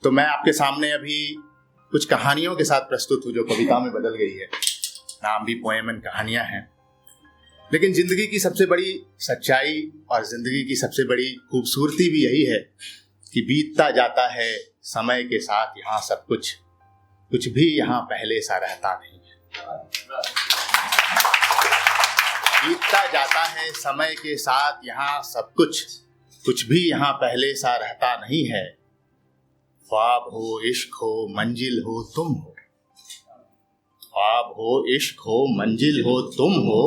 तो मैं आपके सामने अभी कुछ कहानियों के साथ प्रस्तुत हूँ जो कविता में बदल गई है। नाम भी पोएम एंड कहानियां हैं, लेकिन जिंदगी की सबसे बड़ी सच्चाई और जिंदगी की सबसे बड़ी खूबसूरती भी यही है कि बीतता जाता है समय के साथ यहाँ सब कुछ, कुछ भी यहाँ पहले सा रहता नहीं है। बीतता जाता है समय के साथ यहाँ सब कुछ, कुछ भी यहाँ पहले सा रहता नहीं है। ख्वाब हो, इश्क हो, मंजिल हो, तुम हो। ख्वाब हो, इश्क हो, मंजिल हो, तुम हो,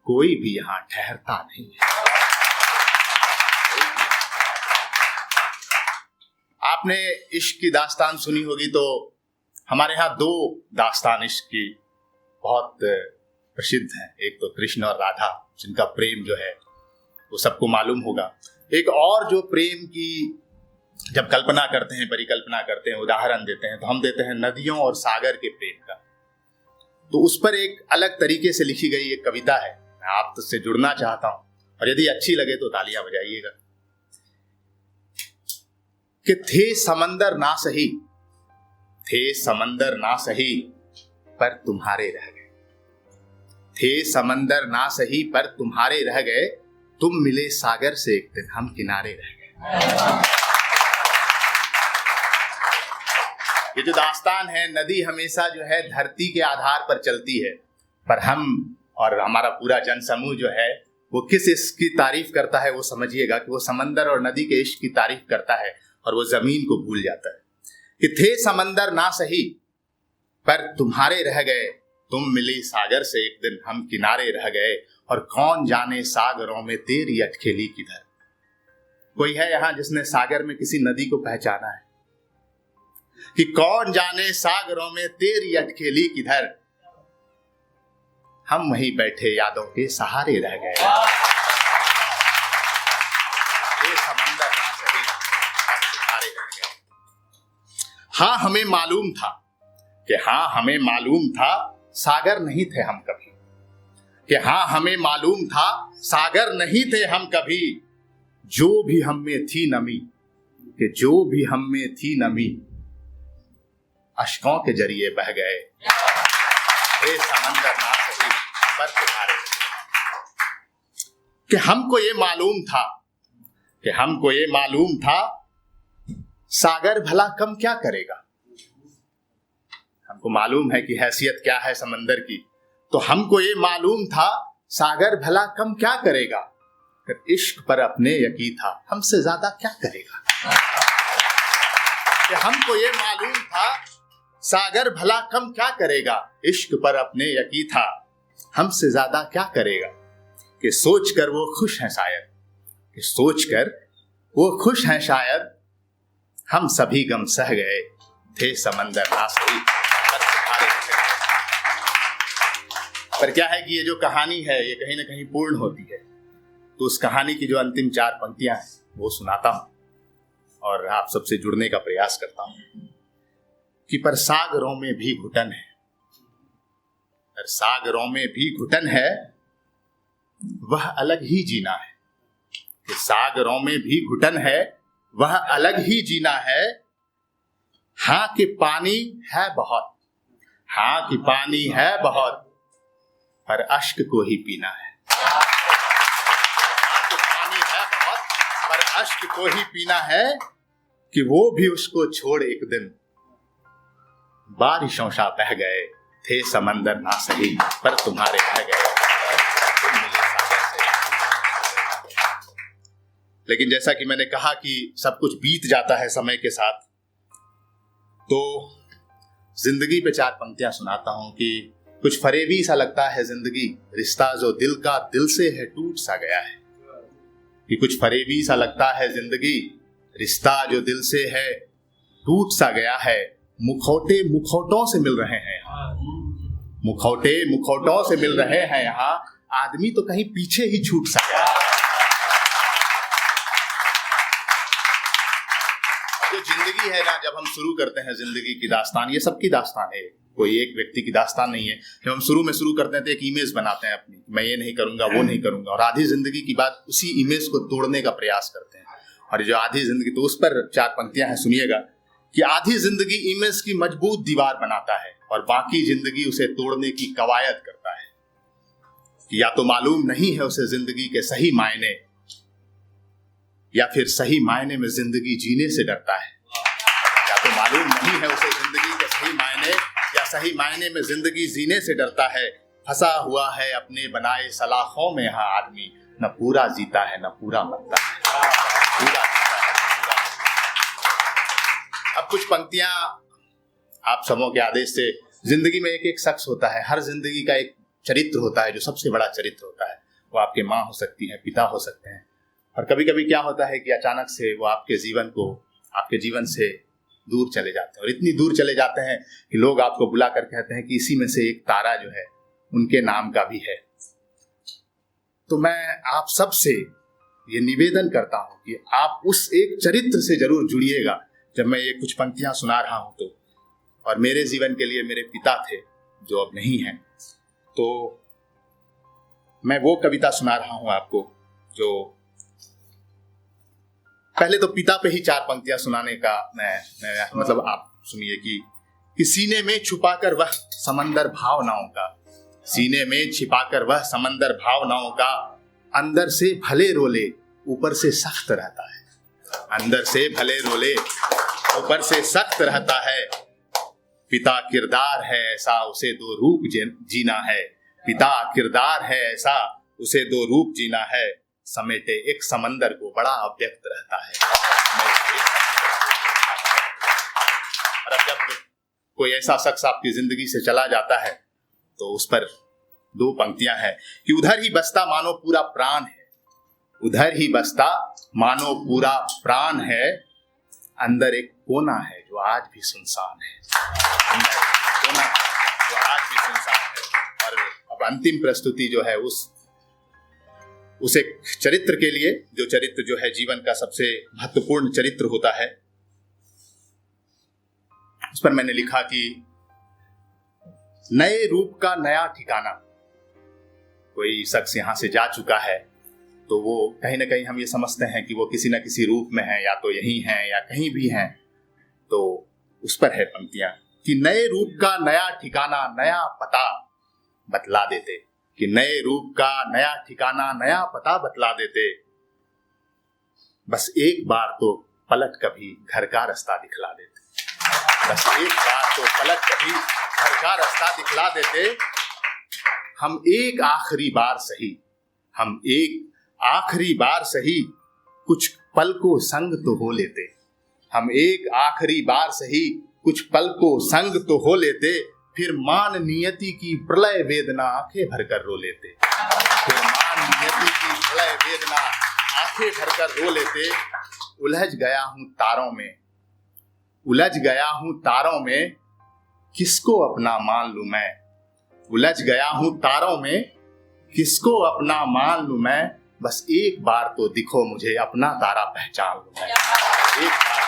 कोई भी यहाँ ठहरता नहीं है। आपने इश्क की दास्तान सुनी होगी, तो हमारे यहाँ दो दास्तान इश्क की बहुत प्रसिद्ध हैं। एक तो कृष्ण और राधा, जिनका प्रेम जो है वो सबको मालूम होगा। एक और जो प्रेम की जब कल्पना करते हैं, परिकल्पना करते हैं, उदाहरण देते हैं, तो हम देते हैं नदियों और सागर के प्रेम का। तो उस पर एक अलग तरीके से लिखी गई एक कविता है, मैं आपसे जुड़ना चाहता हूं, और यदि अच्छी लगे तो तालियां बजाइएगा। कि थे समंदर ना सही, थे समंदर ना सही, पर तुम्हारे रह गए। थे समंदर ना सही, पर तुम्हारे रह गए। तुम मिले सागर से एक दिन, हम किनारे रह गए। ये जो दास्तान है, नदी हमेशा जो है धरती के आधार पर चलती है, पर हम और हमारा पूरा जन समूह जो है वो किस इश्क की तारीफ करता है, वो समझिएगा कि वो समंदर और नदी के इश्क की तारीफ करता है और वो जमीन को भूल जाता है। कि थे समंदर ना सही, पर तुम्हारे रह गए। तुम मिली सागर से एक दिन, हम किनारे रह गए। और कौन जाने सागरों में तेरी अटखेली किधर। कोई है यहाँ जिसने सागर में किसी नदी को पहचाना है? कि कौन जाने सागरों में तेरी अटखेली किधर, हम वहीं बैठे यादों के सहारे रह गए। ये समंदर ना सही, सहारे रह गए। हाँ हमें मालूम था, कि हाँ हमें मालूम था सागर नहीं थे हम कभी। कि हाँ हमें मालूम था सागर नहीं थे हम कभी। जो भी हम में थी नमी, कि जो भी हम में थी नमी, अश्कों के जरिए बह गए। हे समंदर ना सही, पर तुम्हारे। कि हमको ये मालूम था, कि हमको ये मालूम था सागर भला कम क्या करेगा। हमको मालूम है कि हैसियत क्या है समंदर की, तो हमको ये मालूम था सागर भला कम क्या करेगा। फिर इश्क पर अपने यकीन था, हमसे ज्यादा क्या करेगा। कि हमको ये मालूम था सागर भला कम क्या करेगा। इश्क पर अपने यकीन था, हमसे ज्यादा क्या करेगा। कि सोचकर वो खुश हैं शायद, कि सोचकर वो खुश हैं शायद, हम सभी गम सह गए। थे समंदर ना सही, पर तुम्हारे रह गए। पर क्या है कि ये जो कहानी है ये कहीं ना कहीं पूर्ण होती है। तो उस कहानी की जो अंतिम 4 पंक्तियां हैं वो सुनाता हूं और आप सबसे जुड़ने का प्रयास करता हूं। कि पर सागरों में भी घुटन है, पर सागरों में भी घुटन है, वह अलग ही जीना है। कि सागरों में भी घुटन है, वह अलग ही जीना है। हाँ कि पानी है बहुत, हाँ कि पानी है बहुत, पर अश्क को ही पीना है। हाँ कि पानी है बहुत, पर अश्क को ही पीना है। कि वो भी उसको छोड़ एक दिन बारिशों सा बह गए। थे समंदर ना सही, पर तुम्हारे रह गए। तुम मिले सागर से। लेकिन जैसा कि मैंने कहा कि सब कुछ बीत जाता है समय के साथ, तो जिंदगी पे 4 पंक्तियां सुनाता हूं कि कुछ फरेबी सा लगता है जिंदगी, रिश्ता जो दिल का दिल से है टूट सा गया है। कि कुछ फरेबी सा लगता है जिंदगी, रिश्ता जो दिल से है टूट सा गया है। मुखौटे मुखौटों से मिल रहे हैं यहाँ, मुखौटे मुखौटों से मिल रहे हैं यहाँ, आदमी तो कहीं पीछे ही छूट सा गया। जो जिंदगी है ना, जब हम शुरू करते हैं जिंदगी की दास्तान, ये सबकी दास्तान है, कोई एक व्यक्ति की दास्तान नहीं है। जब हम शुरू करते हैं तो एक इमेज बनाते हैं अपनी, मैं ये नहीं करूंगा, वो नहीं करूंगा, और आधी जिंदगी की बात उसी इमेज को तोड़ने का प्रयास करते हैं। और जो आधी जिंदगी, तो उस पर 4 पंक्तियां हैं, सुनिएगा। कि आधी जिंदगी इमेज की मजबूत दीवार बनाता है और बाकी जिंदगी उसे तोड़ने की कवायद करता है। कि या तो मालूम नहीं है उसे जिंदगी के सही मायने, या फिर सही मायने में जिंदगी जीने से डरता है। या तो मालूम नहीं है उसे जिंदगी के सही मायने, या सही मायने में जिंदगी जीने से डरता है। फंसा हुआ है अपने बनाए सलाखों में यहाँ आदमी, न पूरा जीता है न पूरा मरता है। पूरा जीता है, पूरा। अब कुछ पंक्तियां आप सबों के आदेश से। जिंदगी में एक एक शख्स होता है, हर जिंदगी का एक चरित्र होता है जो सबसे बड़ा चरित्र होता है। वो आपके माँ हो सकती है, पिता हो सकते हैं, और कभी कभी क्या होता है कि अचानक से वो आपके जीवन से दूर चले जाते हैं, और इतनी दूर चले जाते हैं कि लोग आपको बुला कर कहते हैं कि इसी में से एक तारा जो है उनके नाम का भी है। तो मैं आप सब से ये निवेदन करता हूं कि आप उस एक चरित्र से जरूर जुड़िएगा। जब मैं ये कुछ पंक्तियां सुना रहा हूं तो, और मेरे जीवन के लिए मेरे पिता थे जो अब नहीं हैं, तो मैं वो कविता सुना रहा हूं आपको। जो पहले तो पिता पे ही 4 पंक्तियां सुनाने का मैं मतलब आप सुनिए कि सीने में छुपाकर वह समंदर भावनाओं का, सीने में छिपाकर वह समंदर भावनाओं का, अंदर से भले रोले ऊपर से सख्त रहता है। अंदर से भले रोले ऊपर से सख्त रहता है। पिता किरदार है ऐसा उसे 2 रूप जीना है। पिता किरदार है ऐसा उसे 2 रूप जीना है। समेटे एक समंदर को बड़ा अव्यक्त रहता है। और अब जब कोई ऐसा शख्स आपकी जिंदगी से चला जाता है तो उस पर 2 पंक्तियां हैं कि उधर ही बसता मानो पूरा प्राण है, उधर ही बसता मानो पूरा प्राण है, अंदर एक कोना है जो आज भी सुनसान है। अंदर कोना जो आज भी सुनसान है। और अब अंतिम प्रस्तुति जो है उस एक चरित्र के लिए, जो चरित्र जो है जीवन का सबसे महत्वपूर्ण चरित्र होता है, उस पर मैंने लिखा कि नए रूप का नया ठिकाना। कोई शख्स यहां से जा चुका है तो वो कहीं ना कहीं हम ये समझते हैं कि वो किसी न किसी रूप में है, या तो यहीं है या कहीं भी हैं। तो उस पर है पंक्तियां कि नए रूप का नया ठिकाना नया पता बतला देते, कि नए रूप का नया ठिकाना नया पता बतला देते। बस एक बार तो पलट कभी घर का रास्ता दिखला देते। बस एक बार तो पलट कभी घर का रास्ता दिखला देते। हम एक आखिरी बार सही, हम एक आखिरी बार सही, कुछ पल को संग तो हो लेते। हम एक आखिरी बार सही, कुछ पल को संग तो हो लेते। फिर मान नियति की प्रलय वेदना आंखें भरकर रो लेते। फिर मान नियति की प्रलय वेदना आंखें भरकर रो लेते। उलझ गया हूं तारों में, उलझ गया हूं तारों में, किसको अपना मान लूं मैं। उलझ गया हूं तारों में, किसको अपना मान लूं मैं। बस एक बार तो दिखो मुझे अपना तारा पहचान लूं मैं। एक बार